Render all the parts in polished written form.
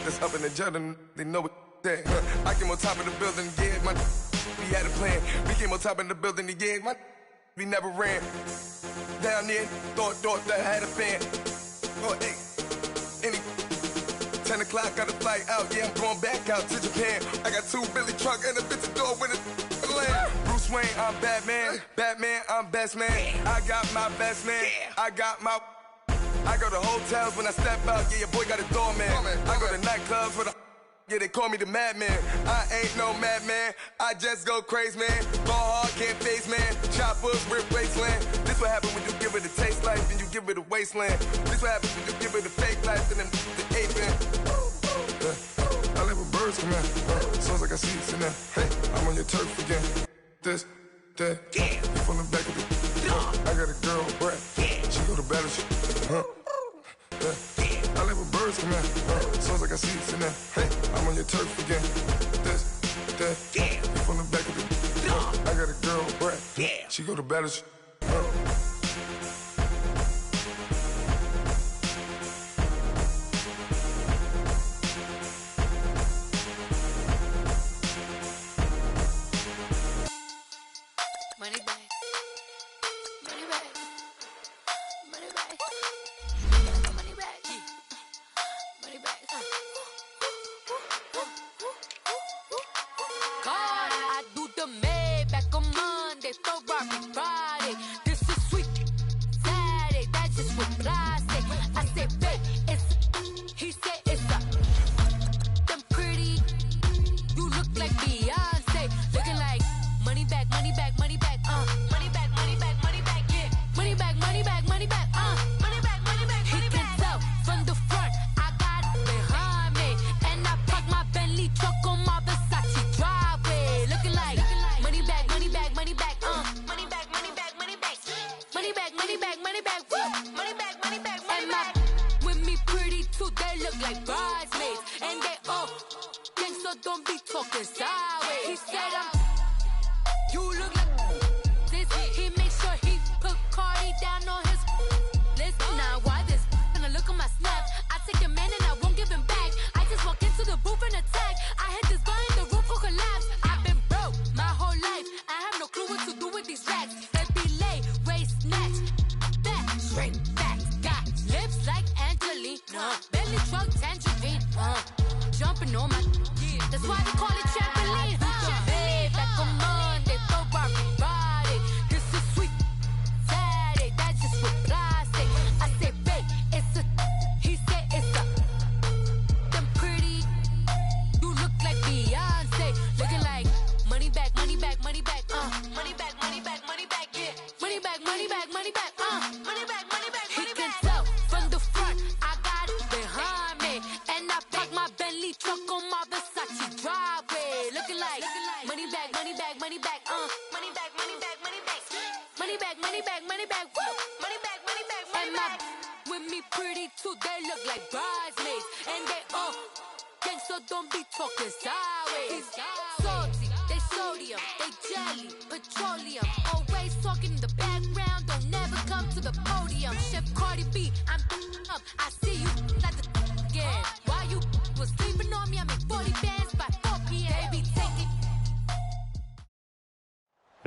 that's up in the jungle, they know what that. I came on top of the building, yeah, we had a plan. We came on top of the building, yeah, we never ran. Down there, thought that I had a fan. Oh, hey, 10 o'clock, got a flight out, yeah, I'm going back out to Japan. I got 2 Billy truck and a bitch door with a land. Bruce Wayne, I'm Batman, I'm best man. I got my best man, I go to hotels when I step out, yeah, your boy got a doorman. I go to nightclubs with yeah, they call me the madman. I ain't no madman, I just go crazy, man. Ball hard, can't face, man. Choppers, rip wasteland. This what happens when you give it a taste life and you give it a wasteland. This what happens when you give it a fake life and then the ape in. I let where birds come in. Sounds like I see it in there. Hey, I'm on your turf again. This, that, you from the back of the I got a girl, Brad. She go to battleship. I let where birds come in. Sounds like I see it in there. Hey, I'm on your turf again. This, that, you from the back of the I got a girl, Brad. She go to battleship.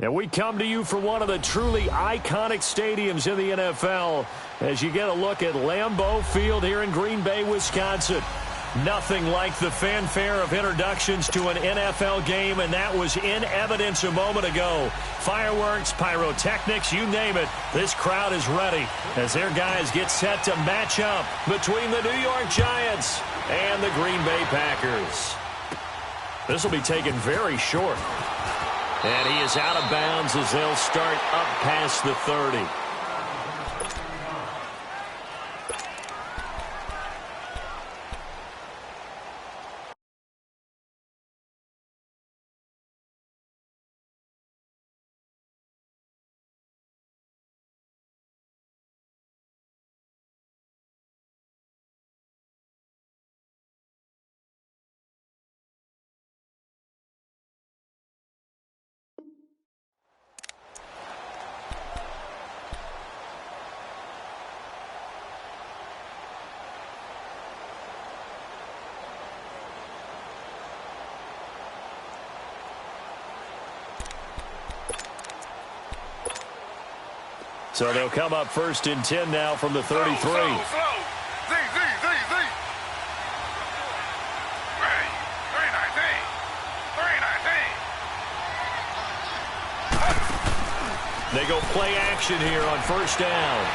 And we come to you from one of the truly iconic stadiums in the NFL as you get a look at Lambeau Field here in Green Bay, Wisconsin. Nothing like the fanfare of introductions to an NFL game, and that was in evidence a moment ago. Fireworks, pyrotechnics, you name it. This crowd is ready as their guys get set to match up between the New York Giants and the Green Bay Packers. This will be taken very short. And he is out of bounds as they'll start up past the 30. So they'll come up first and 10 now from the 33. Slow. Z. Ready. 319. They go play action here on first down.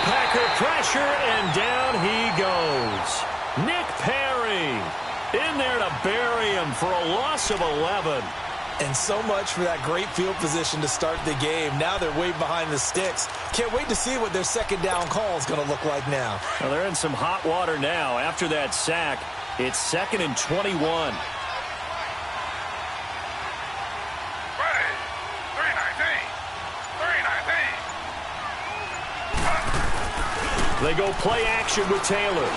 Packer pressure, and down he goes. Nick Perry in there to bury him for a loss of 11. And so much for that great field position to start the game. Now they're way behind the sticks. Can't wait to see what their second down call is going to look like now. Well, they're in some hot water now. After that sack, it's 2nd and 21. Ready. 319. They go play action with Taylor.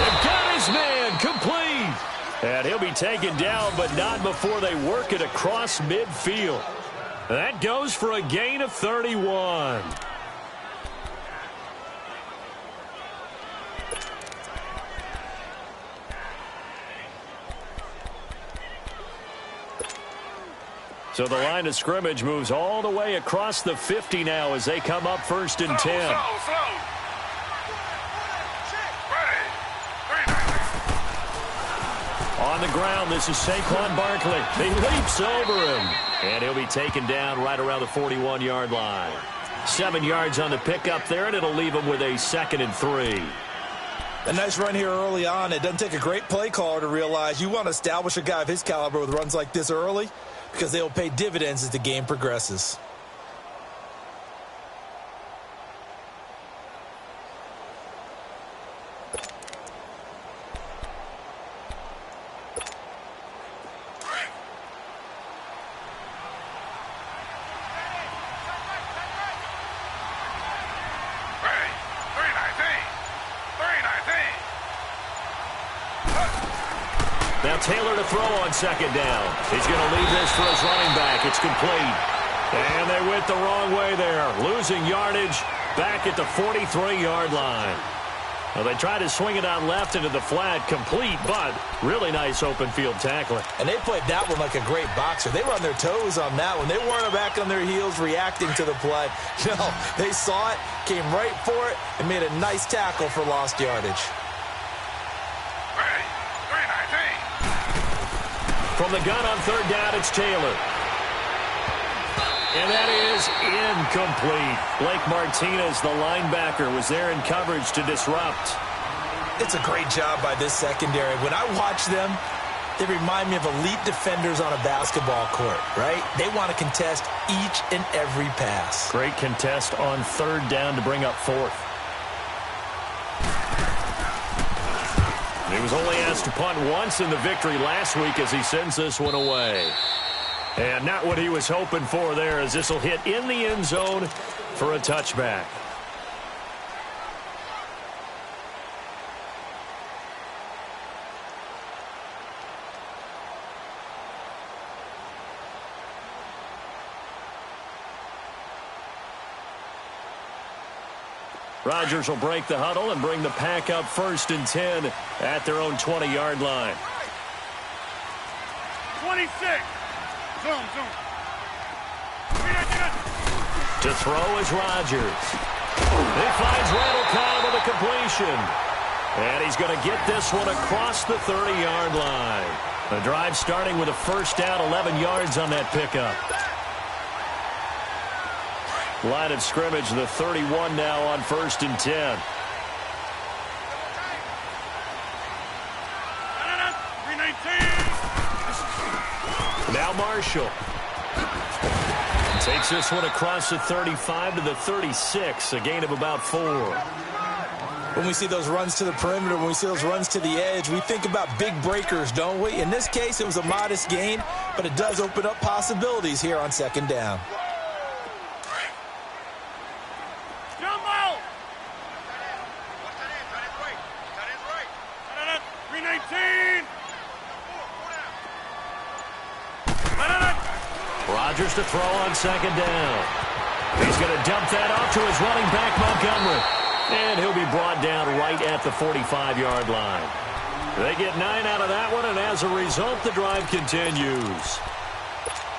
They've got his man complete. And he'll be taken down, but not before they work it across midfield. That goes for a gain of 31. So the line of scrimmage moves all the way across the 50 now as they come up first and 10. Slow. On the ground, this is Saquon Barkley. He leaps over him, and he'll be taken down right around the 41-yard line. 7 yards on the pickup there, and it'll leave him with a 2nd and 3. A nice run here early on. It doesn't take a great play caller to realize you want to establish a guy of his caliber with runs like this early because they will pay dividends as the game progresses. Now Taylor to throw on second down. He's going to leave this for his running back. It's complete. And they went the wrong way there. Losing yardage back at the 43-yard line. Well, they tried to swing it out left into the flat. Complete, but really nice open field tackling. And they played that one like a great boxer. They were on their toes on that one. They weren't back on their heels reacting to the play. No, they saw it, came right for it, and made a nice tackle for lost yardage. From the gun on third down, it's Taylor. And that is incomplete. Blake Martinez, the linebacker, was there in coverage to disrupt. It's a great job by this secondary. When I watch them, they remind me of elite defenders on a basketball court, right? They want to contest each and every pass. Great contest on third down to bring up fourth. He was only asked to punt once in the victory last week as he sends this one away. And not what he was hoping for there, as this will hit in the end zone for a touchback. Rodgers will break the huddle and bring the pack up first and 10 at their own 20-yard line. 26. Zoom. To throw is Rodgers. He finds Randall Cobb with a completion. And he's going to get this one across the 30-yard line. The drive starting with a first down, 11 yards on that pickup. Line of scrimmage, the 31 now on first and 10. Now Marshall. Takes this one across the 35 to the 36, a gain of about 4. When we see those runs to the perimeter, when we see those runs to the edge, we think about big breakers, don't we? In this case, it was a modest gain, but it does open up possibilities here on second down. Rodgers to throw on second down. He's going to dump that off to his running back, Montgomery. And he'll be brought down right at the 45-yard line. They get 9 out of that one, and as a result, the drive continues.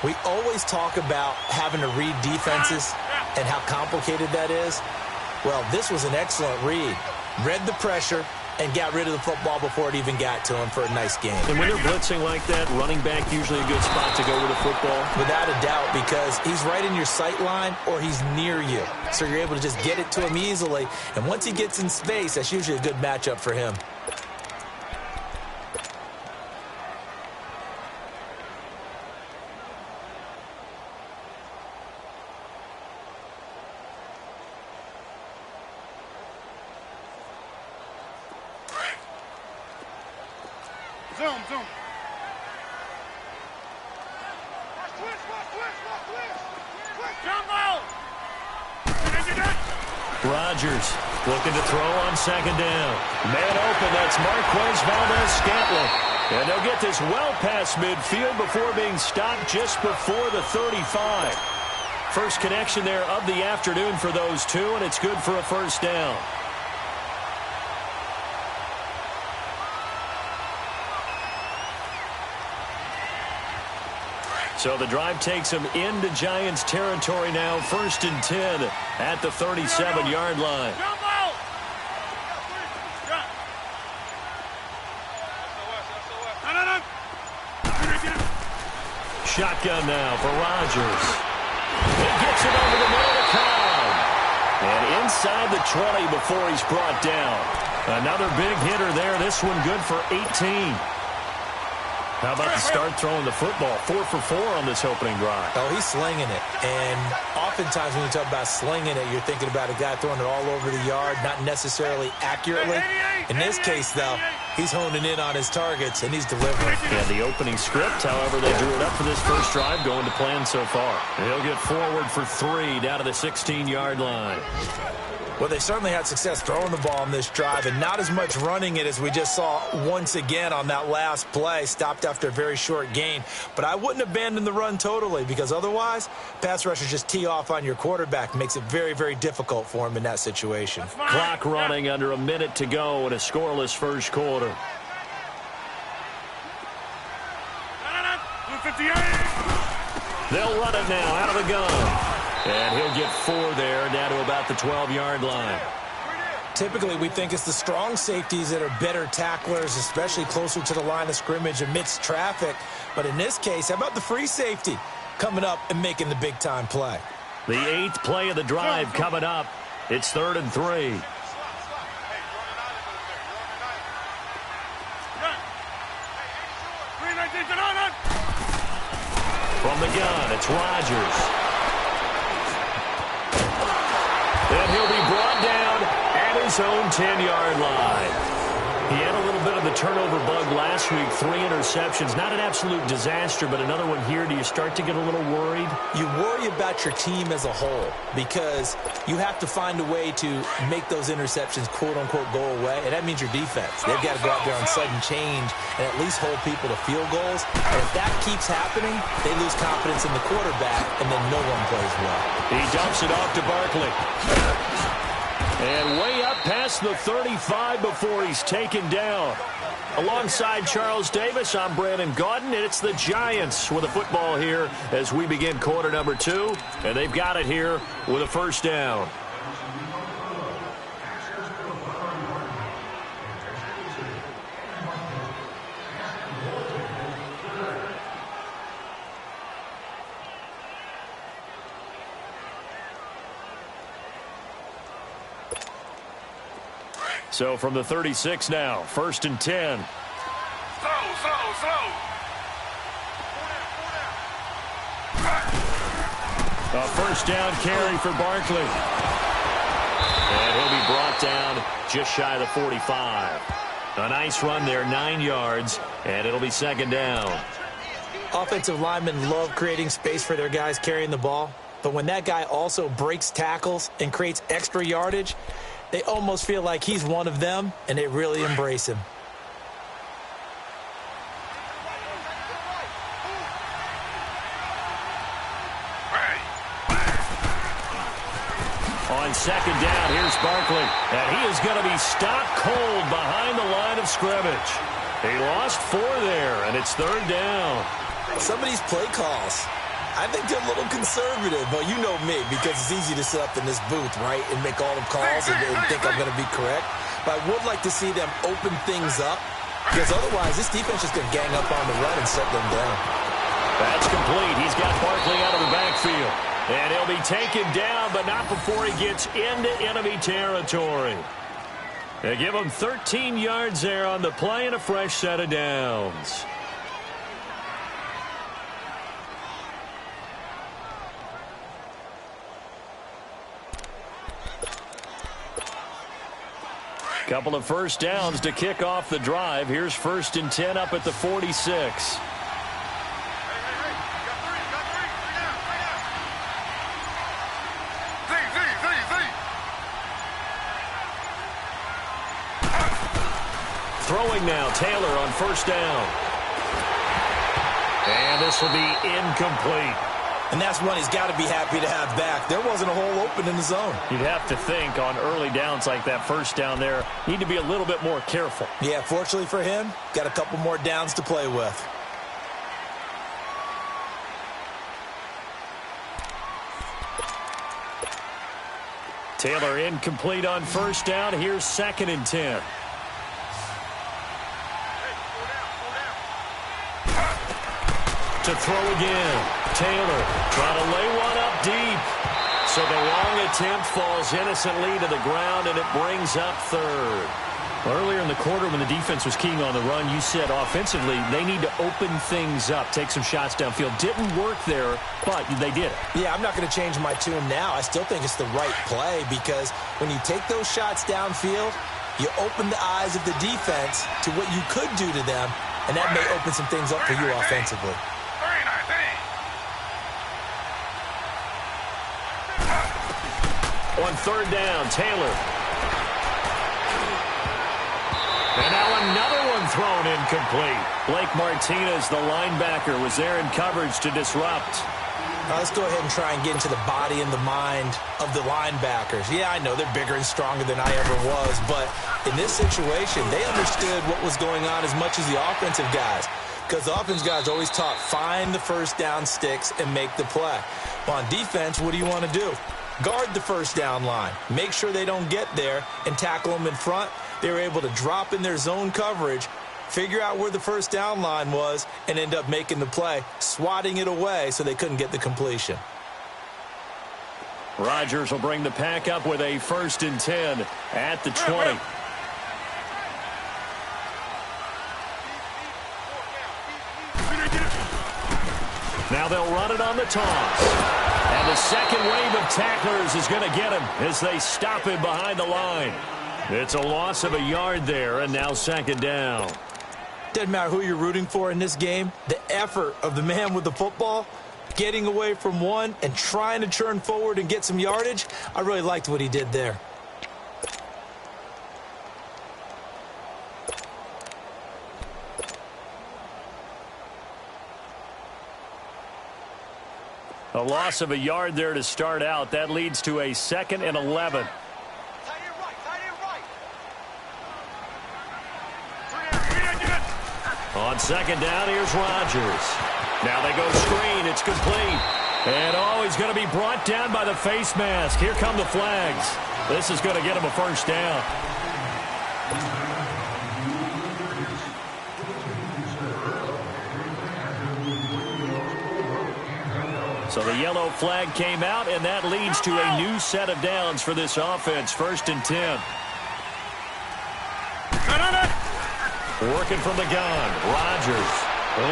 We always talk about having to read defenses and how complicated that is. Well, this was an excellent read. Read the pressure and got rid of the football before it even got to him for a nice game. And when they're blitzing like that, running back usually a good spot to go with the football? Without a doubt, because he's right in your sight line or he's near you. So you're able to just get it to him easily. And once he gets in space, that's usually a good matchup for him. Zoom. Rodgers looking to throw on second down. Man open, that's Marquez Valdez-Scantling. And they'll get this well past midfield before being stopped just before the 35. First connection there of the afternoon for those two, and it's good for a first down. So the drive takes them into Giants territory now. 1st and 10 at the 37-yard line. Shotgun now for Rodgers. He gets it over the middle of the crowd. And inside the 20 before he's brought down. Another big hitter there. This one good for 18. How about the start throwing the football? 4 for 4 on this opening drive. Oh, he's slinging it. And oftentimes when you talk about slinging it, you're thinking about a guy throwing it all over the yard, not necessarily accurately. In this case, though, he's honing in on his targets, and he's delivering. Yeah, the opening script, however, they drew it up for this first drive, going to plan so far. He'll get forward for 3 down to the 16-yard line. Well, they certainly had success throwing the ball on this drive and not as much running it as we just saw once again on that last play. Stopped after a very short gain. But I wouldn't abandon the run totally because otherwise, pass rushers just tee off on your quarterback. Makes it very, very difficult for him in that situation. Clock running under a minute to go in a scoreless first quarter. They'll run it now out of the gun. And he'll get 4 there, down to about the 12-yard line. Typically, we think it's the strong safeties that are better tacklers, especially closer to the line of scrimmage amidst traffic. But in this case, how about the free safety coming up and making the big-time play? The 8th play of the drive coming up. It's 3rd and 3. From the gun, it's Rodgers. And he'll be brought down at his own 10-yard line. He had a little bit of the turnover bug last week, 3 interceptions. Not an absolute disaster, but another one here. Do you start to get a little worried? You worry about your team as a whole because you have to find a way to make those interceptions, quote-unquote, go away, and that means your defense. They've got to go out there on sudden change and at least hold people to field goals. And if that keeps happening, they lose confidence in the quarterback, and then no one plays well. He dumps it off to Barkley. And way up past the 35 before he's taken down. Alongside Charles Davis, I'm Brandon Gaudin, and it's the Giants with a football here as we begin quarter number 2. And they've got it here with a first down. So from the 36 now, 1st and 10. Slow. A first down carry for Barkley. And he'll be brought down just shy of the 45. A nice run there, 9 yards, and it'll be 2nd down. Offensive linemen love creating space for their guys carrying the ball, but when that guy also breaks tackles and creates extra yardage, they almost feel like he's one of them, and they really embrace him. On 2nd down, here's Barkley, and he is going to be stopped cold behind the line of scrimmage. He lost 4 there, and it's 3rd down. Some of these play calls, I think they're a little conservative, but you know me, because it's easy to sit up in this booth, right, and make all the calls and think I'm going to be correct. But I would like to see them open things up, because otherwise this defense is going to gang up on the run and set them down. That's complete. He's got Barkley out of the backfield. And he'll be taken down, but not before he gets into enemy territory. They give him 13 yards there on the play and a fresh set of downs. Couple of first downs to kick off the drive. Here's 1st and 10 up at the 46. Throwing now, Taylor on 1st down. And this will be incomplete. And that's one he's got to be happy to have back. There wasn't a hole open in the zone. You'd have to think on early downs like that 1st down there, need to be a little bit more careful. Yeah, fortunately for him, got a couple more downs to play with. Taylor incomplete on 1st down. Here's 2nd and 10. To throw again. Taylor trying to lay one up deep. So the long attempt falls innocently to the ground, and it brings up 3rd. Earlier in the quarter when the defense was keying on the run, you said offensively they need to open things up, take some shots downfield. Didn't work there, but they did it. Yeah, I'm not going to change my tune now. I still think it's the right play because when you take those shots downfield, you open the eyes of the defense to what you could do to them, and that may open some things up for you offensively. On 3rd down, Taylor. And now another one thrown incomplete. Blake Martinez, the linebacker, was there in coverage to disrupt. Let's go ahead and try and get into the body and the mind of the linebackers. Yeah, I know they're bigger and stronger than I ever was, but in this situation, they understood what was going on as much as the offensive guys. Because the offensive guys always taught, find the 1st down sticks and make the play. Well, on defense, what do you want to do? Guard the 1st down line. Make sure they don't get there and tackle them in front. They were able to drop in their zone coverage, figure out where the 1st down line was, and end up making the play, swatting it away so they couldn't get the completion. Rodgers will bring the pack up with a 1st and 10 at the 20. Now they'll run it on the toss. And the second wave of tacklers is going to get him as they stop him behind the line. It's a loss of a yard there, and now 2nd down. Doesn't matter who you're rooting for in this game. The effort of the man with the football, getting away from one and trying to churn forward and get some yardage, I really liked what he did there. A loss of a yard there to start out. That leads to a 2nd and 11. On 2nd down, here's Rodgers. Now they go screen. It's complete. And, he's going to be brought down by the face mask. Here come the flags. This is going to get him a 1st down. So the yellow flag came out, and that leads to a new set of downs for this offense. 1st and 10. Working from the gun. Rodgers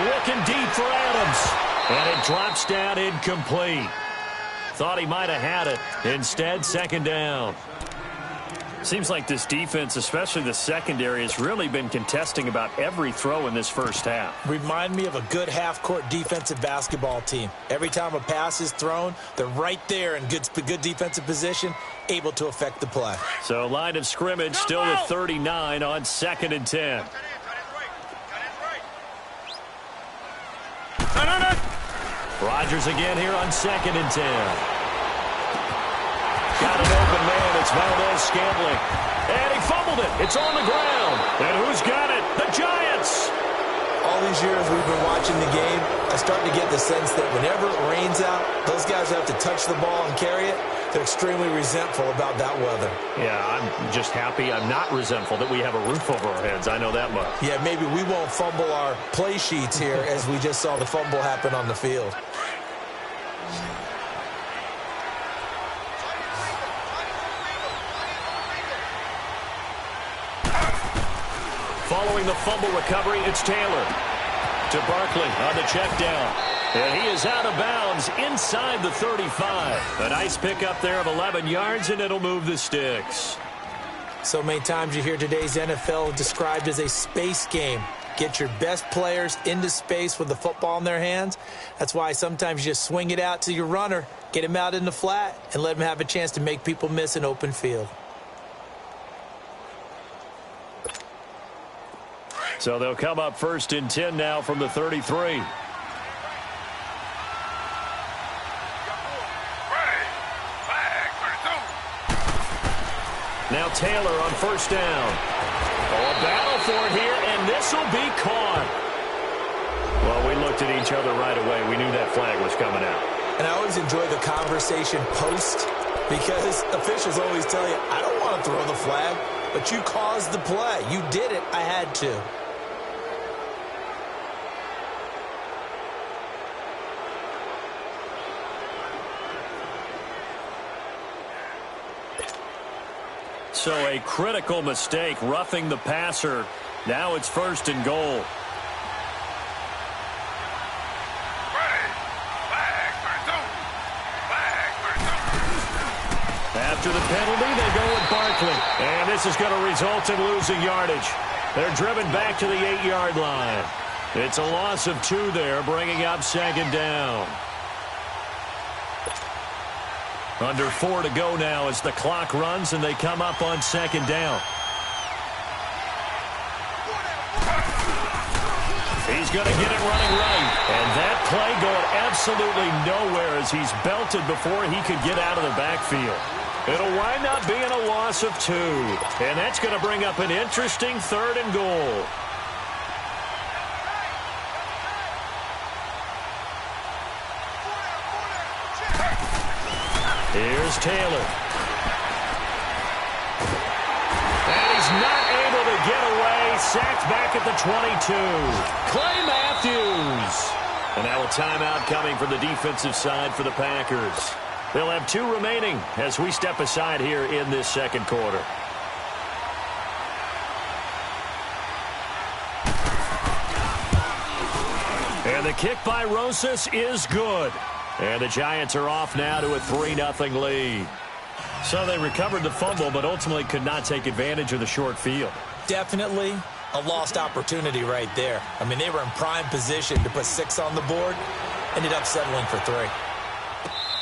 looking deep for Adams. And it drops down incomplete. Thought he might have had it. Instead, 2nd down. Seems like this defense, especially the secondary, has really been contesting about every throw in this 1st half. Remind me of a good half-court defensive basketball team. Every time a pass is thrown, they're right there in good defensive position, able to affect the play. So line of scrimmage still with 39 on 2nd and 10. Rodgers again here on 2nd and 10. Got an open man. It's Valdez-Scantling. And he fumbled it. It's on the ground. And who's got it? The Giants. All this year as we've been watching the game, I start to get the sense that whenever it rains out, those guys who have to touch the ball and carry it, they're extremely resentful about that weather. Yeah, I'm just happy I'm not resentful that we have a roof over our heads. I know that much. Yeah, maybe we won't fumble our play sheets here as we just saw the fumble happen on the field. Following the fumble recovery, it's Taylor to Barkley on the check down. And he is out of bounds inside the 35. A nice pickup there of 11 yards, and it'll move the sticks. So many times you hear today's NFL described as a space game. Get your best players into space with the football in their hands. That's why sometimes you just swing it out to your runner, get him out in the flat, and let him have a chance to make people miss an open field. So they'll come up 1st and 10 now from the 33. Now Taylor on 1st down. Oh, a battle for it here, and this will be caught. Well, we looked at each other right away. We knew that flag was coming out. And I always enjoy the conversation post because officials always tell you, I don't want to throw the flag, but you caused the play. You did it. I had to. So a critical mistake, roughing the passer. Now it's 1st and goal. After the penalty, they go with Barkley. And this is going to result in losing yardage. They're driven back to the 8-yard line. It's a loss of 2 there, bringing up 2nd down. Under 4 to go now as the clock runs and they come up on 2nd down. He's going to get it running right. And that play going absolutely nowhere as he's belted before he could get out of the backfield. It'll wind up being a loss of 2. And that's going to bring up an interesting 3rd and goal. Here's Taylor. And he's not able to get away. Sacked back at the 22. Clay Matthews. And now a timeout coming from the defensive side for the Packers. They'll have 2 remaining as we step aside here in this 2nd quarter. And the kick by Rosas is good. And the Giants are off now to a 3-0 lead. So they recovered the fumble, but ultimately could not take advantage of the short field. Definitely a lost opportunity right there. I mean, they were in prime position to put 6 on the board. Ended up settling for 3.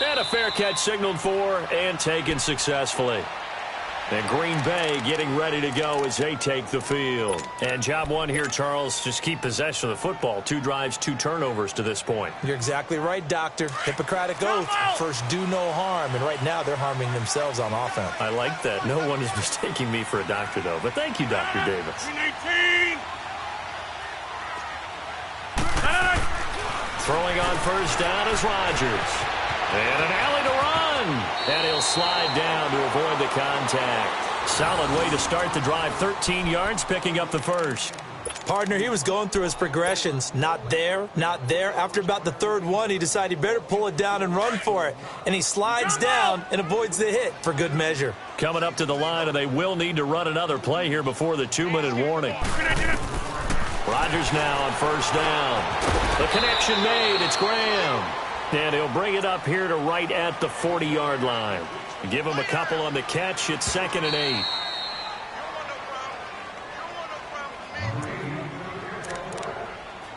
And a fair catch signaled for and taken successfully. And Green Bay getting ready to go as they take the field. And job 1 here, Charles, just keep possession of the football. 2 drives, 2 turnovers to this point. You're exactly right, Doctor. Hippocratic oath. First, do no harm. And right now, they're harming themselves on offense. I like that. No one is mistaking me for a doctor, though. But thank you, Dr. Davis. Throwing on 1st down is Rodgers. And an alley to run. And he'll slide down to avoid the contact. Solid way to start the drive. 13 yards, picking up the 1st. Partner, he was going through his progressions. Not there, not there. After about the 3rd one, he decided he better pull it down and run for it. And he slides down and avoids the hit for good measure. Coming up to the line, and they will need to run another play here before the 2-minute warning. Rodgers now on 1st down. The connection made. It's Graham. And he'll bring it up here to right at the 40-yard line. Give him a couple on the catch. It's 2nd and 8.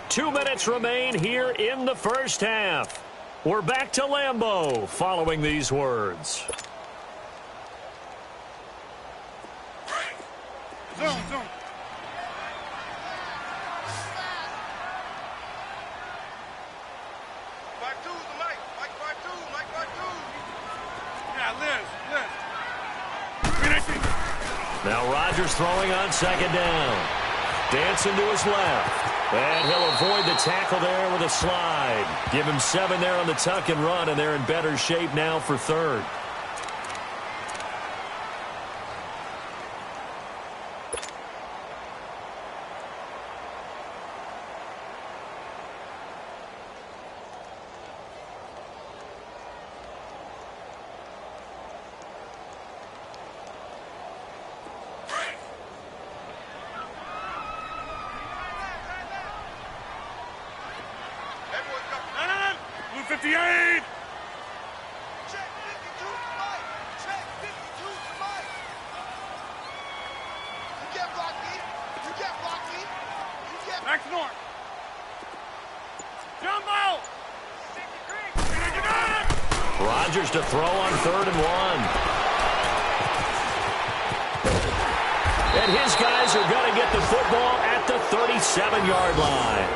Two minutes remain here in the 1st half. We're back to Lambeau following these words. Zone. Now Rodgers throwing on 2nd down. Dancing to his left. And he'll avoid the tackle there with a slide. Give him 7 there on the tuck and run, and they're in better shape now for third. Rodgers to throw on 3rd and 1. And his guys are going to get the football at the 37-yard line.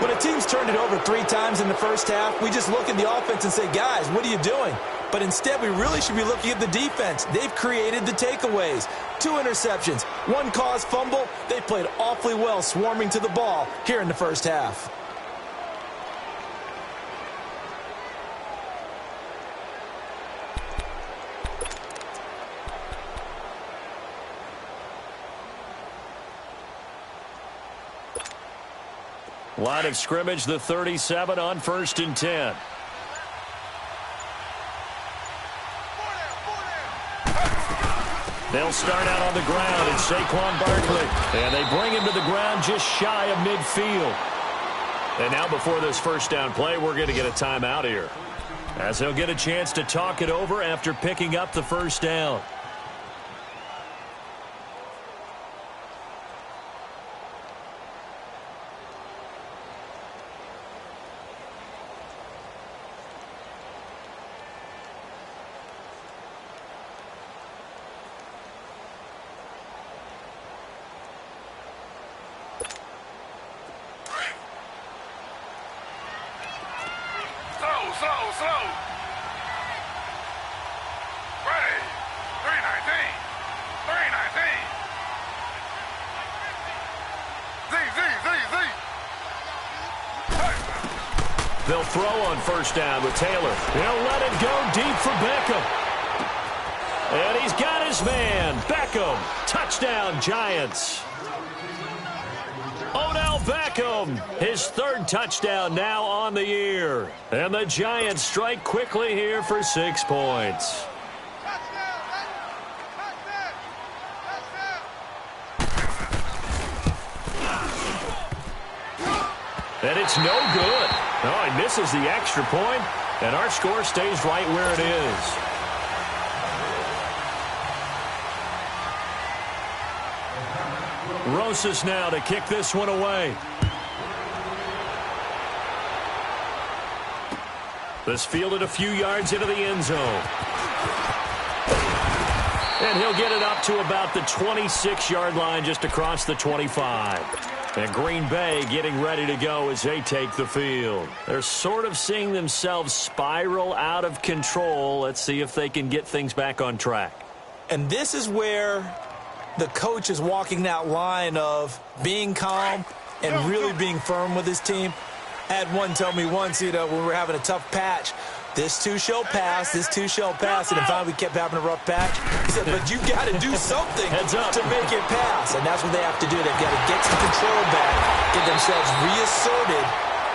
When a team's turned it over 3 times in the first half, we just look at the offense and say, guys, what are you doing? But instead, we really should be looking at the defense. They've created the takeaways. 2 interceptions, 1 caused fumble. They played awfully well swarming to the ball here in the first half. Line of scrimmage, the 37 on 1st and 10. They'll start out on the ground, and Saquon Barkley. And they bring him to the ground just shy of midfield. And now before this first down play, we're going to get a timeout here, as they'll get a chance to talk it over after picking up the first down. Slow. Ready. 319. Z. They'll throw on first down with Taylor. He'll let it go deep for Beckham. And he's got his man. Beckham. Touchdown, Giants. Odell Beckham, his 3rd touchdown now on the year. And the Giants strike quickly here for 6 points. And it's no good. Oh, he misses the extra point, and our score stays right where it is. Rosas now to kick this one away. This fielded a few yards into the end zone. And he'll get it up to about the 26-yard line, just across the 25. And Green Bay getting ready to go as they take the field. They're sort of seeing themselves spiral out of control. Let's see if they can get things back on track. And this is where the coach is walking that line of being calm and really being firm with his team. I had one tell me once, when we were having a tough patch, this too shall pass, and then finally we kept having a rough patch. He said, but you've got to do something to make it pass, and that's what they have to do. They've got to get some control back, get themselves reasserted,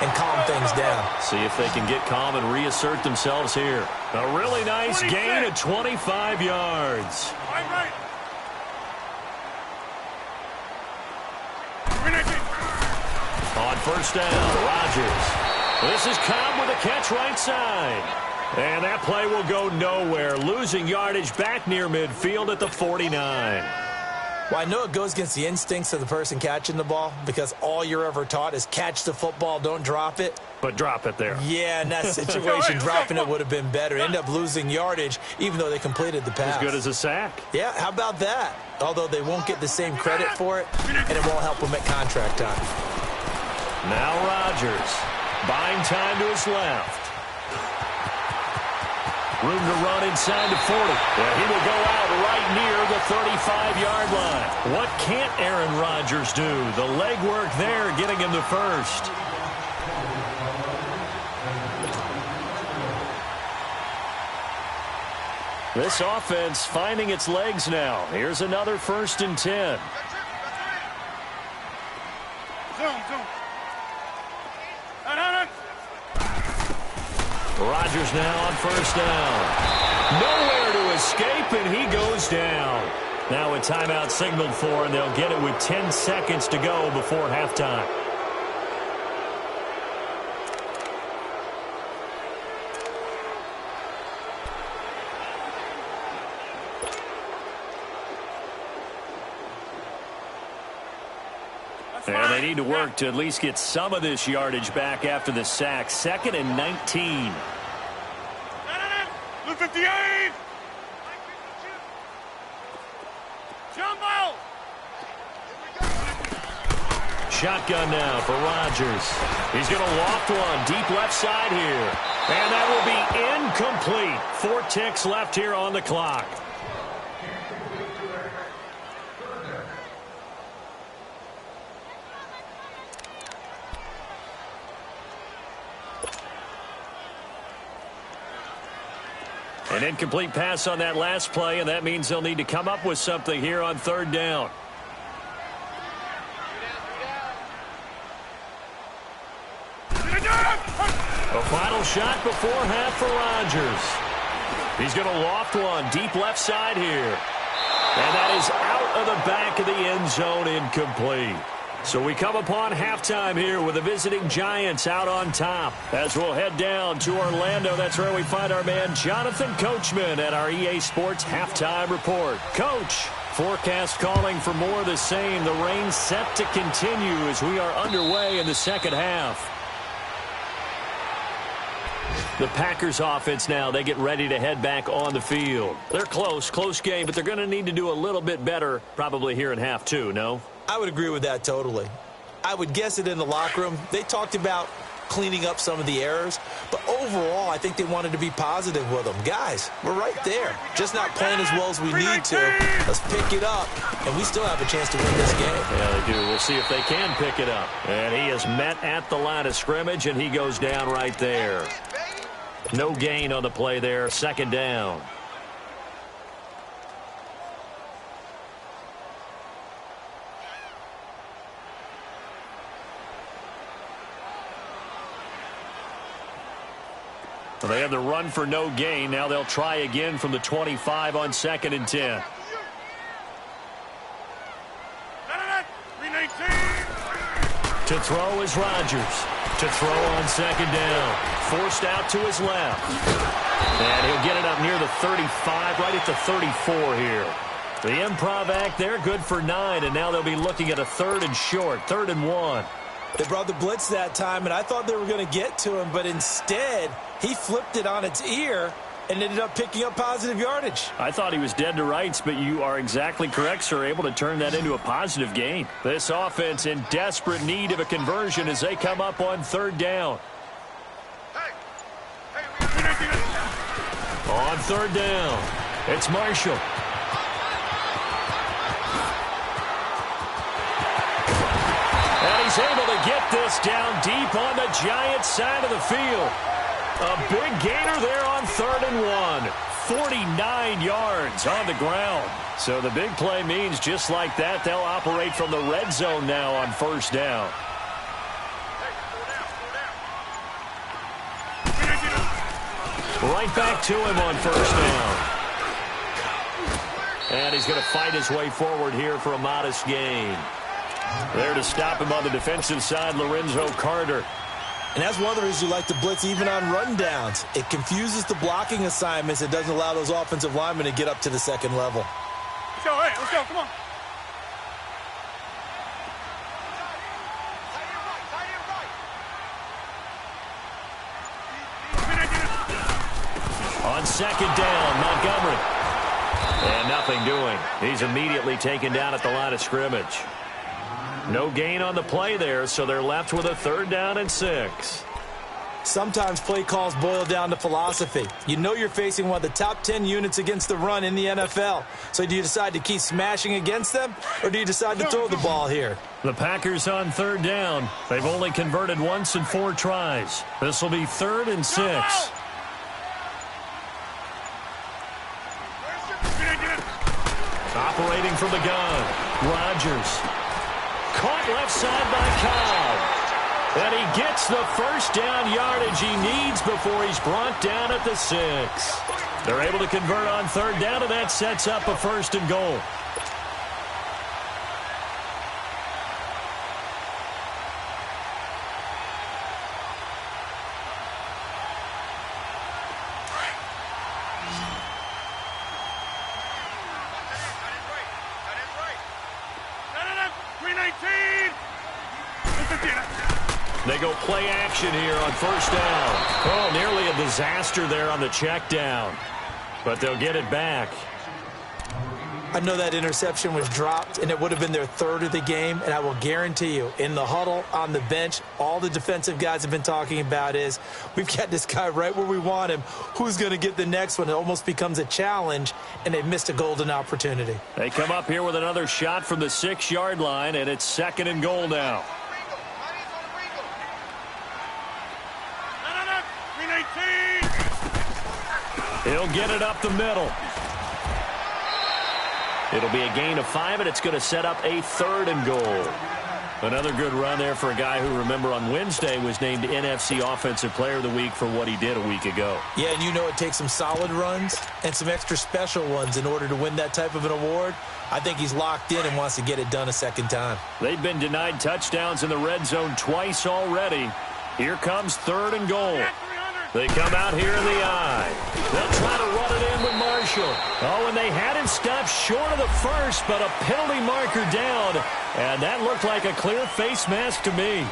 and calm things down. See if they can get calm and reassert themselves here. A really nice gain of 25 yards. On first down, Rodgers. This is Cobb with a catch right side. And that play will go nowhere, losing yardage back near midfield at the 49. Well, I know it goes against the instincts of the person catching the ball, because all you're ever taught is catch the football, don't drop it. But drop it there. Yeah, in that situation, dropping it would have been better. End up losing yardage, even though they completed the pass. As good as a sack. Yeah, how about that? Although they won't get the same credit for it, and it won't help them at contract time. Now Rodgers, buying time to his left. Room to run inside the 40. Yeah, he will go out right near the 35-yard line. What can't Aaron Rodgers do? The legwork there getting him the first. This offense finding its legs now. Here's another 1st and 10. Zoom. Rodgers now on 1st down. Nowhere to escape, and he goes down. Now a timeout signaled for, and they'll get it with 10 seconds to go before halftime. And they need to work to at least get some of this yardage back after the sack. 2nd and 19. Blue 58. Jumbo. Shotgun now for Rodgers. He's going to loft one deep left side here. And that will be incomplete. 4 ticks left here on the clock. An incomplete pass on that last play, and that means they'll need to come up with something here on 3rd down. A final shot before half for Rodgers. He's going to loft one deep left side here. And that is out of the back of the end zone, incomplete. So we come upon halftime here with the visiting Giants out on top. As we'll head down to Orlando, that's where we find our man Jonathan Coachman at our EA Sports Halftime Report. Coach, forecast calling for more of the same. The rain set to continue as we are underway in the second half. The Packers offense now, they get ready to head back on the field. They're close game, but they're going to need to do a little bit better probably here in half 2, no? I would agree with that totally. I would guess it in the locker room. They talked about cleaning up some of the errors, but overall, I think they wanted to be positive with them. Guys, we're right there. Just not playing as well as we need to. Let's pick it up, and we still have a chance to win this game. Yeah, they do. We'll see if they can pick it up. And he is met at the line of scrimmage, and he goes down right there. No gain on the play there. 2nd down. Well, they have the run for no gain. Now they'll try again from the 25 on 2nd and 10. To throw is Rodgers. To throw on 2nd down. Forced out to his left. And he'll get it up near the 35, right at the 34 here. The improv act there, good for 9, and now they'll be looking at a 3rd and short, 3rd and 1. They brought the blitz that time, and I thought they were going to get to him, but instead, he flipped it on its ear and ended up picking up positive yardage. I thought he was dead to rights, but you are exactly correct, sir, able to turn that into a positive gain. This offense in desperate need of a conversion as they come up on 3rd down. On 3rd down, it's Marshall. And he's able to get this down deep on the Giants' side of the field. A big gainer there on 3rd and 1. 49 yards on the ground. So the big play means just like that, they'll operate from the red zone now on 1st down. Right back to him on 1st down. And he's going to fight his way forward here for a modest gain. There to stop him on the defensive side, Lorenzo Carter. And that's one of the reasons you like to blitz even on rundowns. It confuses the blocking assignments. It doesn't allow those offensive linemen to get up to the 2nd level. Let's go, hey, let's go, come on. On 2nd down, Montgomery. And nothing doing. He's immediately taken down at the line of scrimmage. No gain on the play there, so they're left with a 3rd down and 6. Sometimes play calls boil down to philosophy. You know you're facing one of the top 10 units against the run in the NFL. So do you decide to keep smashing against them, or do you decide to throw the ball here? The Packers on third down. They've only converted once in 4 tries. This will be 3rd and 6. Operating from the gun, Rodgers. Caught left side by Cobb. And he gets the first down yardage he needs before he's brought down at the 6. They're able to convert on third down, and that sets up a 1st and goal. They go play action here on 1st down. Oh, nearly a disaster there on the check down. But they'll get it back. I know that interception was dropped, and it would have been their 3rd of the game, and I will guarantee you, in the huddle, on the bench, all the defensive guys have been talking about is, we've got this guy right where we want him. Who's going to get the next one? It almost becomes a challenge, and they missed a golden opportunity. They come up here with another shot from the 6-yard line, and it's 2nd and goal now. He'll get it up the middle. It'll be a gain of 5, and it's going to set up a 3rd and goal. Another good run there for a guy who, remember, on Wednesday was named NFC Offensive Player of the Week for what he did a week ago. Yeah, and you know it takes some solid runs and some extra special ones in order to win that type of an award. I think he's locked in and wants to get it done a 2nd time. They've been denied touchdowns in the red zone twice already. Here comes 3rd and goal. They come out here in the eye. They'll try to run it in with Marshall. Oh, and they had him stopped short of the 1st, but a penalty marker down. And that looked like a clear face mask to me.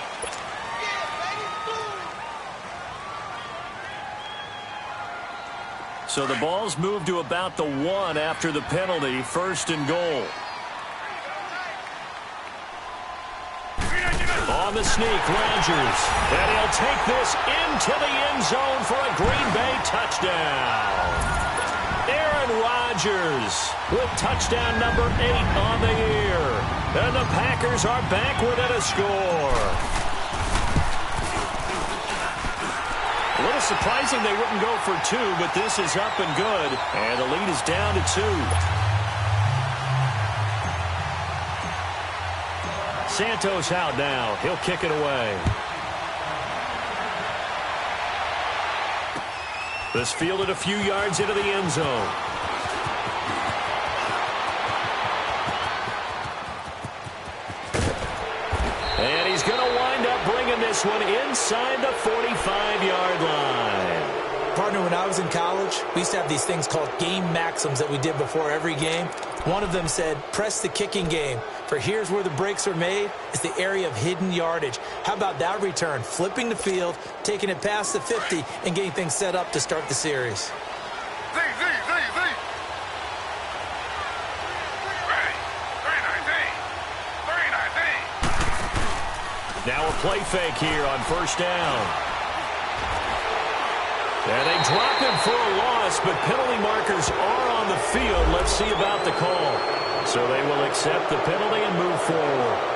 So the ball's moved to about the 1 after the penalty. 1st and goal. On the sneak, Rodgers. And he'll take this into the end zone for a Green Bay touchdown. Aaron Rodgers with touchdown number 8 on the year. And the Packers are back within a score. A little surprising they wouldn't go for 2, but this is up and good. And the lead is down to 2. Santos out now. He'll kick it away. This fielded a few yards into the end zone. And he's going to wind up bringing this one inside the 45-yard line. Partner, when I was in college, we used to have these things called game maxims that we did before every game. One of them said, press the kicking game. For here's where the breaks are made. It's the area of hidden yardage. How about that return? Flipping the field, taking it past the 50, and getting things set up to start the series. Now a play fake here on 1st down. And they drop him for a loss, but penalty markers are on the field. Let's see about the call. So they will accept the penalty and move forward.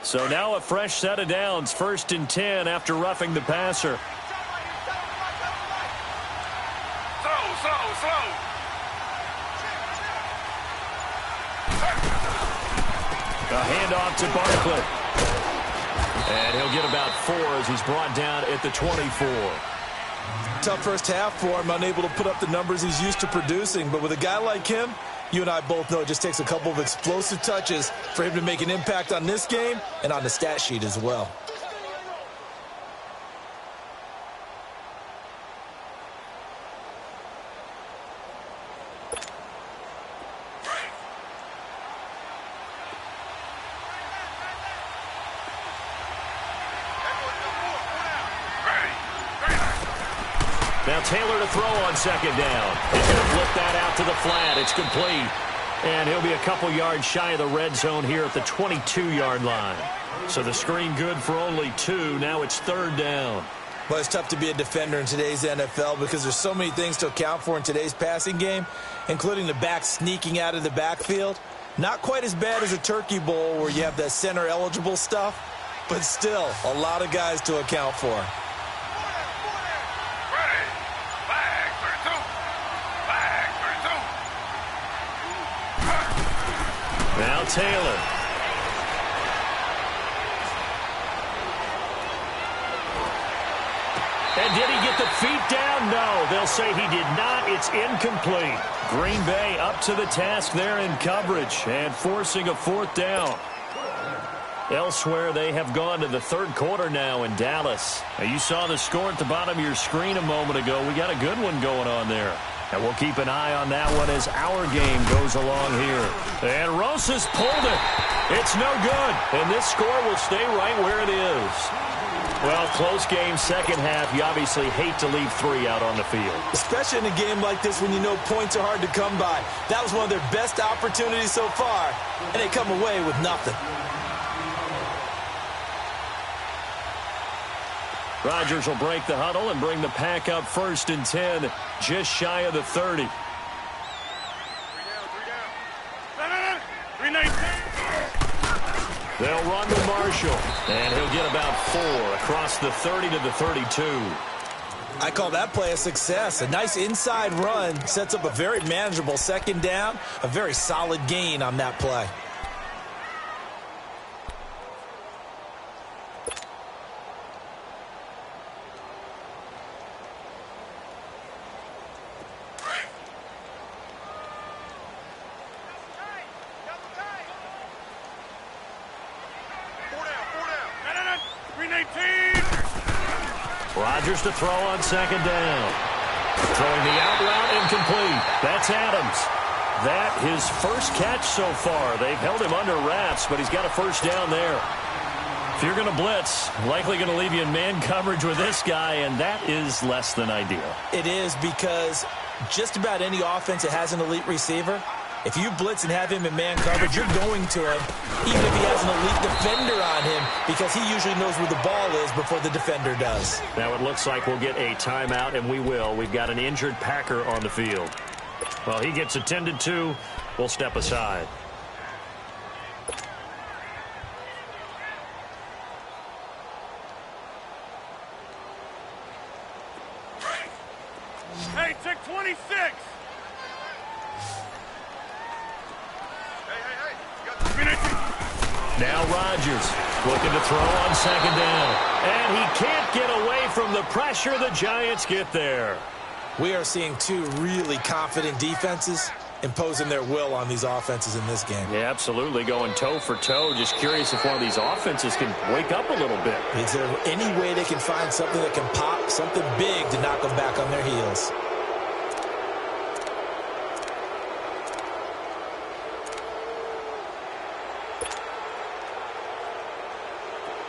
So now a fresh set of downs, 1st and 10 after roughing the passer. Slow. A handoff to Barkley. And he'll get about 4 as he's brought down at the 24. Tough first half for him, unable to put up the numbers he's used to producing. But with a guy like him, you and I both know it just takes a couple of explosive touches for him to make an impact on this game and on the stat sheet as well. Now Taylor to throw on second down. He's going to flip that out to the flat. It's complete. And he'll be a couple yards shy of the red zone here at the 22-yard line. So the screen good for only 2. Now it's third down. Well, it's tough to be a defender in today's NFL because there's so many things to account for in today's passing game, including the back sneaking out of the backfield. Not quite as bad as a turkey bowl where you have that center-eligible stuff, but still a lot of guys to account for. Now Taylor. And did he get the feet down? No, they'll say he did not. It's incomplete. Green Bay up to the task there in coverage and forcing a fourth down. Elsewhere, they have gone to the third quarter now in Dallas. Now, you saw the score at the bottom of your screen a moment ago. We got a good one going on there. And we'll keep an eye on that one as our game goes along here. And Rosas pulled it. It's no good. And this score will stay right where it is. Well, close game, second half. You obviously hate to leave 3 out on the field. Especially in a game like this when you know points are hard to come by. That was one of their best opportunities so far, and they come away with nothing. Rodgers will break the huddle and bring the pack up 1st and 10, just shy of the 30. 3-19. They'll run to Marshall, and he'll get about 4 across the 30 to the 32. I call that play a success. A nice inside run sets up a very manageable second down, a very solid gain on that play. Rodgers to throw on second down. Throwing the out route incomplete. That's Adams. That his first catch so far. They've held him under wraps, but he's got a first down there. If you're going to blitz, likely going to leave you in man coverage with this guy, and that is less than ideal. It is because just about any offense that has an elite receiver, if you blitz and have him in man coverage, you're going to him, even if he has an elite defender on him, because he usually knows where the ball is before the defender does. Now it looks like we'll get a timeout, and we will. We've got an injured Packer on the field. Well, he gets attended to. We'll step aside. Hey, tick 26. Now Rodgers looking to throw on second down. And he can't get away from the pressure. The Giants get there. We are seeing 2 really confident defenses imposing their will on these offenses in this game. Yeah, absolutely. Going toe for toe. Just curious if one of these offenses can wake up a little bit. Is there any way they can find something that can pop, something big to knock them back on their heels?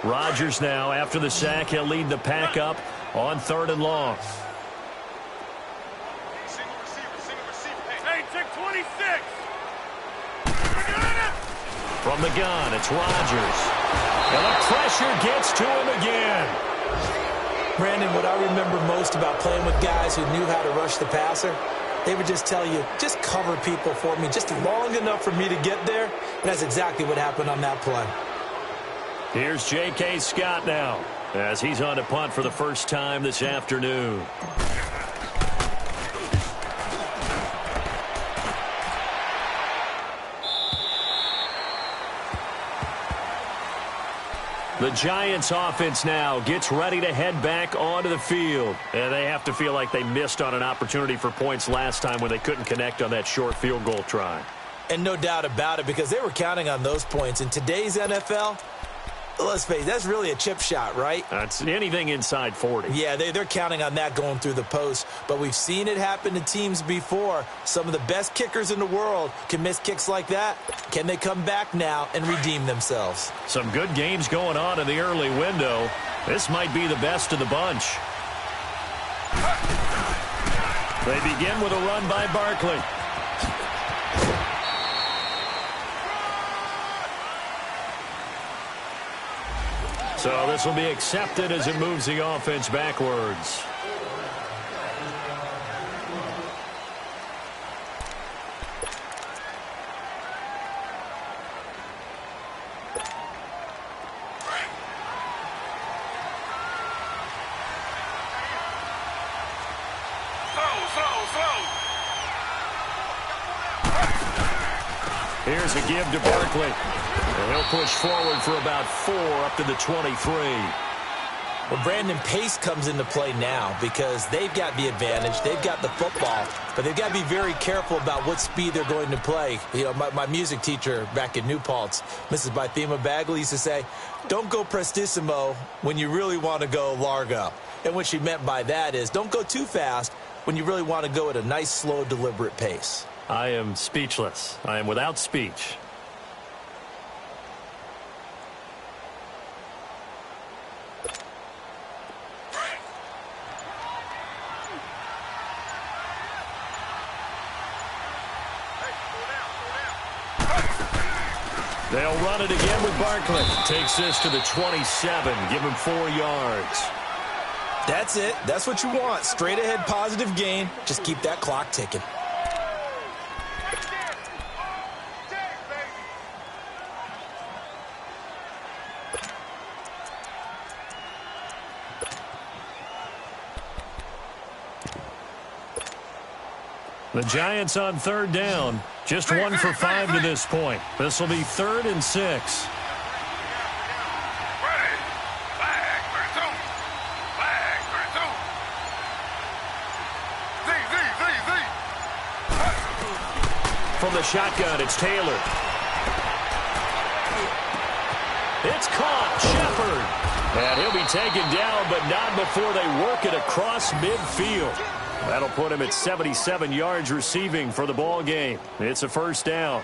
Rodgers now, after the sack, he'll lead the pack up on 3rd and long. Hey, tick 26. From the gun, it's Rodgers. And the pressure gets to him again. Brandon, what I remember most about playing with guys who knew how to rush the passer, they would just tell you, just cover people for me, just long enough for me to get there. And that's exactly what happened on that play. Here's J.K. Scott now as he's on to punt for the first time this afternoon. The Giants offense now gets ready to head back onto the field. And they have to feel like they missed on an opportunity for points last time when they couldn't connect on that short field goal try. And no doubt about it, because they were counting on those points. In today's NFL, let's face it, that's really a chip shot, right? That's anything inside 40. Yeah, they're counting on that going through the post. But we've seen it happen to teams before. Some of the best kickers in the world can miss kicks like that. Can they come back now and redeem themselves? Some good games going on in the early window. This might be the best of the bunch. They begin with a run by Barkley. So this will be accepted as it moves the offense backwards. Here's a give to Barkley. And he'll push forward for about 4 up to the 23. Well, Brandon, pace comes into play now because they've got the advantage. They've got the football, but they've got to be very careful about what speed they're going to play. You know, my music teacher back in New Paltz, Mrs. Bythema Bagley, used to say, don't go prestissimo when you really want to go largo. And what she meant by that is don't go too fast when you really want to go at a nice, slow, deliberate pace. I am speechless. I am without speech. They'll run it again with Barkley. Takes this to the 27. Give him 4 yards. That's it. That's what you want. Straight ahead positive gain. Just keep that clock ticking. The Giants on 3rd down. Just 1 for 5 to this point. This will be 3rd and 6. From the shotgun, it's Taylor. It's caught. Shepard. And he'll be taken down, but not before they work it across midfield. That'll put him at 77 yards receiving for the ball game. It's a 1st down.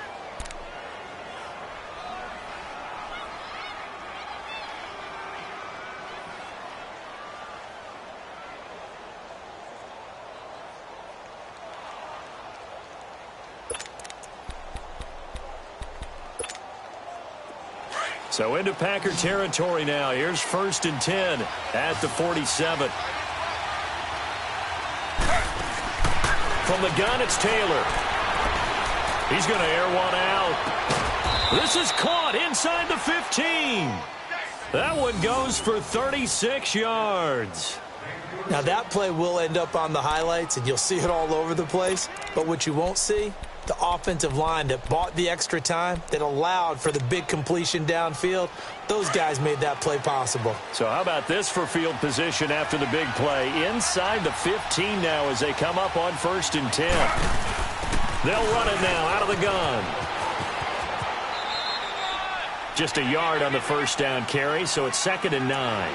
So into Packer territory now. Here's 1st and 10 at the 47. From the gun, it's Taylor. He's going to air one out. This is caught inside the 15. That one goes for 36 yards. Now, that play will end up on the highlights, and you'll see it all over the place. But what you won't see, the offensive line that bought the extra time, that allowed for the big completion downfield, those guys made that play possible. So how about this for field position after the big play? Inside the 15 now as they come up on 1st and 10. They'll run it now out of the gun. Just a yard on the 1st down carry, so it's 2nd and 9.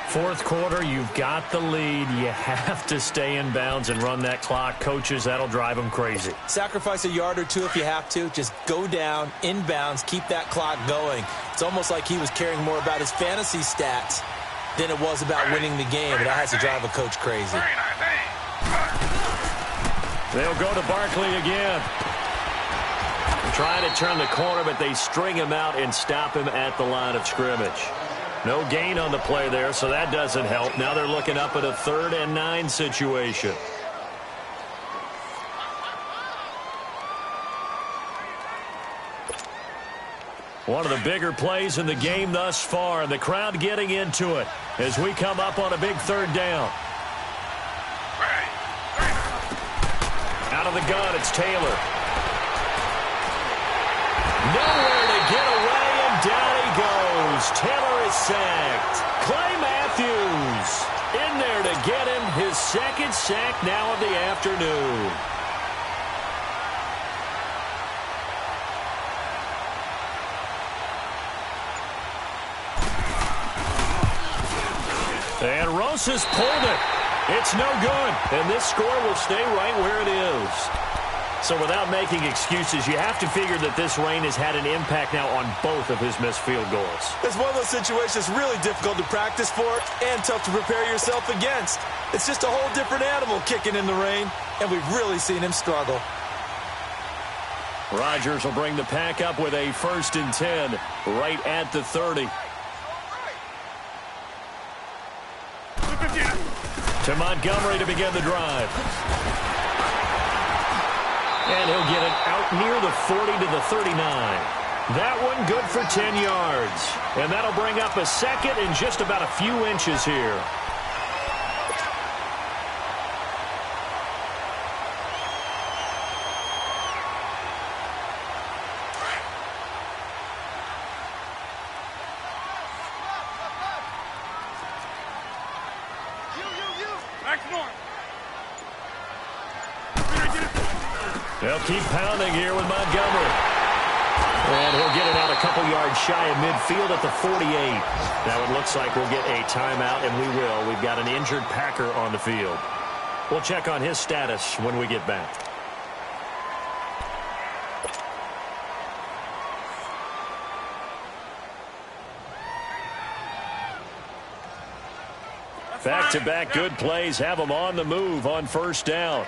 4th quarter, you've got the lead. You have to stay in bounds and run that clock. Coaches, that'll drive them crazy. Sacrifice a yard or 2 if you have to. Just go down, in bounds, keep that clock going. It's almost like he was caring more about his fantasy stats than it was about winning the game, and that has to drive a coach crazy. They'll go to Barkley again. Trying to turn the corner, but they string him out and stop him at the line of scrimmage. No gain on the play there, so that doesn't help. Now they're looking up at a 3rd and 9 situation. One of the bigger plays in the game thus far, and the crowd getting into it as we come up on a big 3rd down. Out of the gun, it's Taylor. Nowhere to get away, and down he goes. Taylor is sacked. Clay Matthews in there to get him his 2nd sack now of the afternoon. And Rosas pulled it. It's no good, and this score will stay right where it is. So without making excuses, you have to figure that this rain has had an impact now on both of his missed field goals. It's one of those situations really difficult to practice for and tough to prepare yourself against. It's just a whole different animal kicking in the rain, and we've really seen him struggle. Rodgers will bring the pack up with a 1st and 10 right at the 30. To Montgomery to begin the drive. And he'll get it out near the 40 to the 39. That one good for 10 yards. And that'll bring up a second and just about a few inches here. They'll keep pounding here with Montgomery. And he'll get it out a couple yards shy of midfield at the 48. Now it looks like we'll get a timeout, and we will. We've got an injured Packer on the field. We'll check on his status when we get back. Back-to-back good plays have them on the move on 1st down.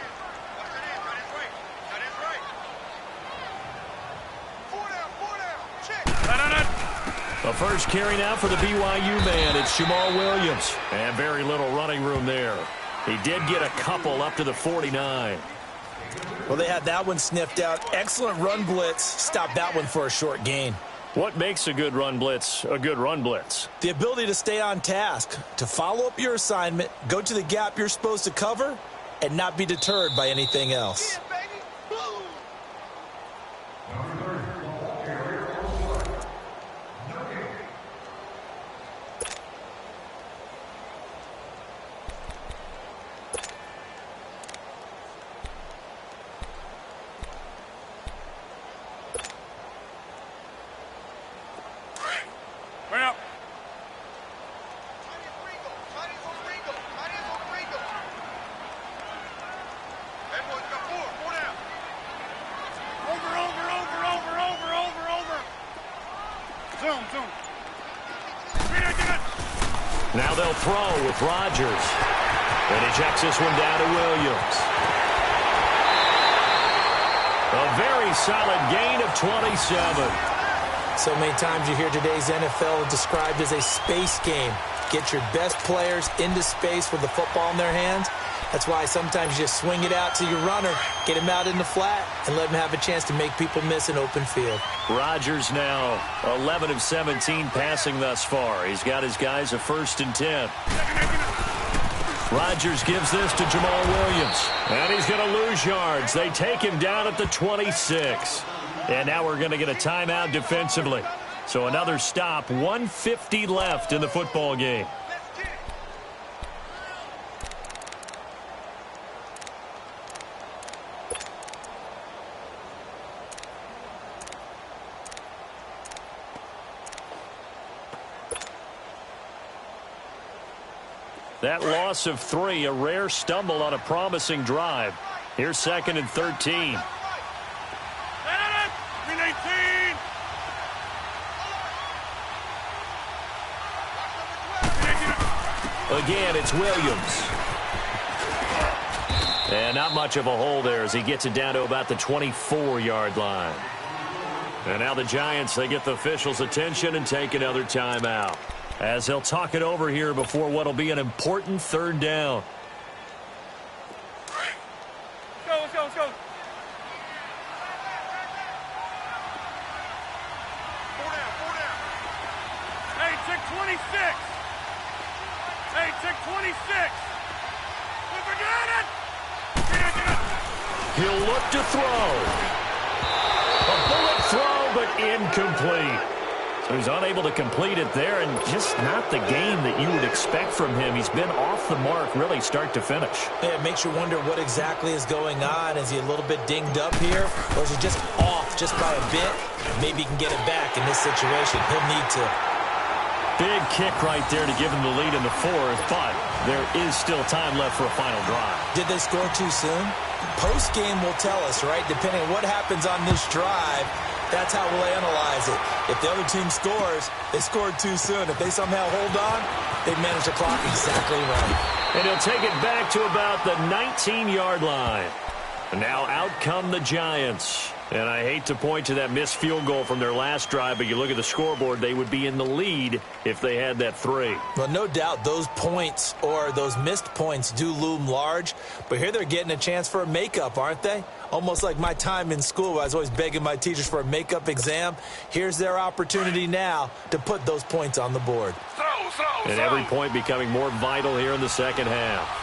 The first carry now for the BYU man. It's Jamal Williams. And very little running room there. He did get a couple up to the 49. Well, they had that one sniffed out. Excellent run blitz. Stopped that one for a short gain. What makes a good run blitz a good run blitz? The ability to stay on task, to follow up your assignment, go to the gap you're supposed to cover, and not be deterred by anything else. Now they'll throw with Rodgers. And he checks this one down to Williams. A very solid gain of 27. So many times you hear today's NFL described as a space game. Get your best players into space with the football in their hands. That's why sometimes you just swing it out to your runner, get him out in the flat, and let him have a chance to make people miss an open field. Rodgers now 11 of 17 passing thus far. He's got his guys a 1st and 10. Rodgers gives this to Jamal Williams. And he's going to lose yards. They take him down at the 26. And now we're going to get a timeout defensively. So another stop, 1:50 left in the football game. That loss of 3, a rare stumble on a promising drive. Here's 2nd and 13. Again, it's Williams. And not much of a hole there as he gets it down to about the 24-yard line. And now the Giants, they get the officials' attention and take another timeout, as they'll talk it over here before what will be an important 3rd down. Let's go, let's go. 4 down. Hey, check 26. Hey, check 26. We forgot it. He'll look to throw. A bullet throw, but incomplete. So he's unable to complete it there, and just not the game that you would expect from him. He's been off the mark really start to finish. Yeah, it makes you wonder what exactly is going on. Is he a little bit dinged up here, or is he just off just by a bit? Maybe he can get it back in this situation. He'll need to. Big kick right there to give him the lead in the 4th, but There is still time left for a final drive. Did they score too soon? Post-game will tell us, right? Depending on what happens on this drive, that's how we'll analyze it. If the other team scores, they scored too soon. If they somehow hold on, they manage the clock exactly right. And he'll take it back to about the 19-yard line. And now out come the Giants. And I hate to point to that missed field goal from their last drive, but you look at the scoreboard, they would be in the lead if they had that 3. Well, no doubt those points or those missed points do loom large, but here they're getting a chance for a makeup, aren't they? Almost like my time in school, I was always begging my teachers for a makeup exam. Here's their opportunity now to put those points on the board. And every point becoming more vital here in the second half.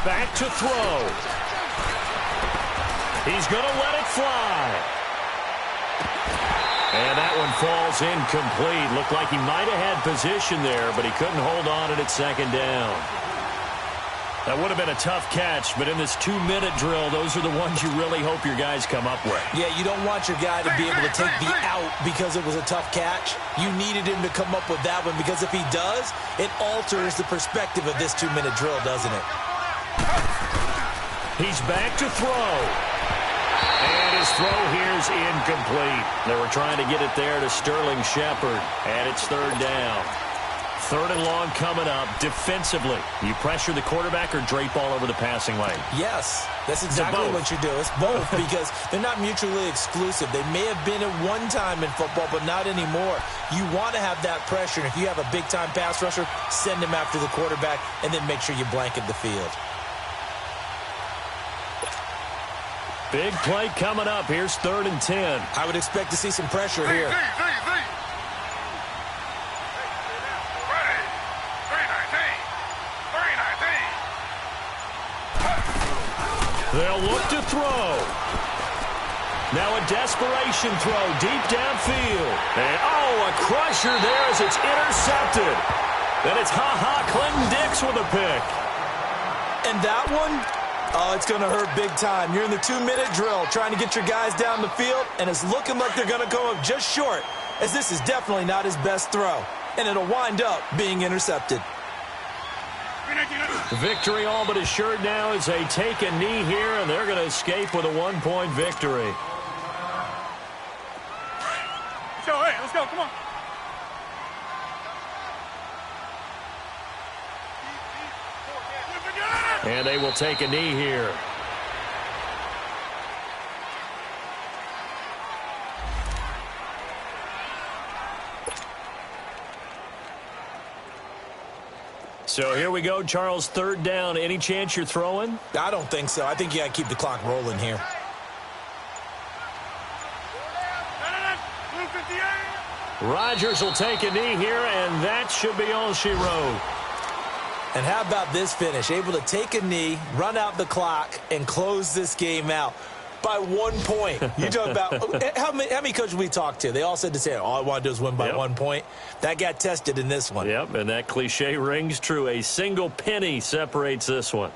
Back to throw. He's going to let it fly. And that one falls incomplete. Looked like he might have had position there, but he couldn't hold on at second down. That would have been a tough catch, but in this 2-minute drill, those are the ones you really hope your guys come up with. Yeah, you don't want your guy to be able to take the out because it was a tough catch. You needed him to come up with that one, because if he does, it alters the perspective of this 2-minute drill, doesn't it? He's back to throw. And his throw here's incomplete. They were trying to get it there to Sterling Shepard, and it's 3rd down. 3rd and long coming up. Defensively, you pressure the quarterback or drape all over the passing lane? Yes, that's exactly what you do. It's both because they're not mutually exclusive. They may have been at one time in football, but not anymore. You want to have that pressure, and if you have a big-time pass rusher, send him after the quarterback, and then make sure you blanket the field. Big play coming up. Here's 3rd and 10. I would expect to see some pressure here. They'll look to throw. Now a desperation throw deep downfield. And, oh, a crusher there as it's intercepted. And it's Clinton Dix with a pick. And that one, oh, it's going to hurt big time. You're in the 2-minute drill trying to get your guys down the field, and it's looking like they're going to come up just short, as this is definitely not his best throw. And it'll wind up being intercepted. Victory all but assured now as they take a knee here, and they're going to escape with a 1-point victory. Hey, let's go, come on. And they will take a knee here. So here we go, Charles, 3rd down. Any chance you're throwing? I don't think so. I think you got to keep the clock rolling here. Rodgers will take a knee here, and that should be all she wrote. And how about this finish? Able to take a knee, run out the clock, and close this game out by 1 point. You talk about how many coaches we talked to? They all said the same. All I want to do is win by 1 point. That got tested in this one. Yep, and that cliche rings true. A single penny separates this one.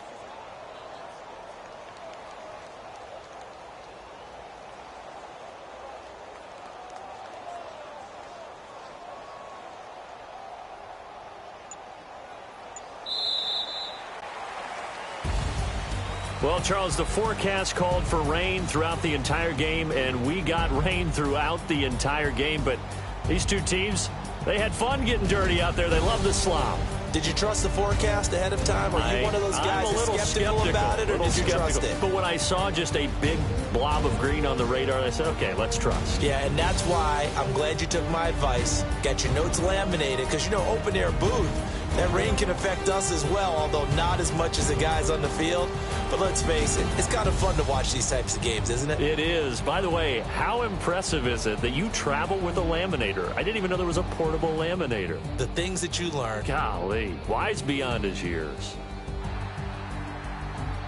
Well, Charles, the forecast called for rain throughout the entire game, and we got rain throughout the entire game. But these two teams, they had fun getting dirty out there. They love the slop. Did you trust the forecast ahead of time? Are you one of those guys that's skeptical about it, or did you trust it? But when I saw just a big blob of green on the radar, I said, okay, let's trust. Yeah, and that's why I'm glad you took my advice. Got your notes laminated, because, you know, open-air booth, that rain can affect us as well, although not as much as the guys on the field. But let's face it, it's kind of fun to watch these types of games, isn't it? It is. By the way, how impressive is it that you travel with a laminator? I didn't even know there was a portable laminator. The things that you learn. Golly, wise beyond his years.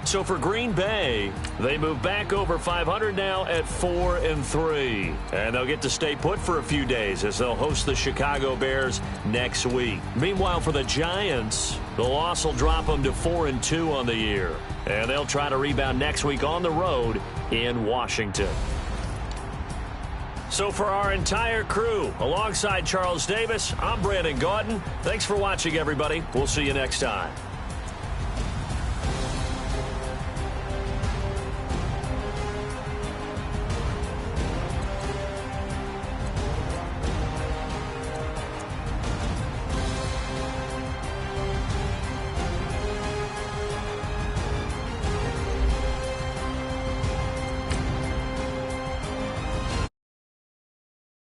So for Green Bay, they move back over 500 now at 4-3. And they'll get to stay put for a few days as they'll host the Chicago Bears next week. Meanwhile, for the Giants, the loss will drop them to 4-2 on the year. And they'll try to rebound next week on the road in Washington. So for our entire crew, alongside Charles Davis, I'm Brandon Gaudin. Thanks for watching, everybody. We'll see you next time.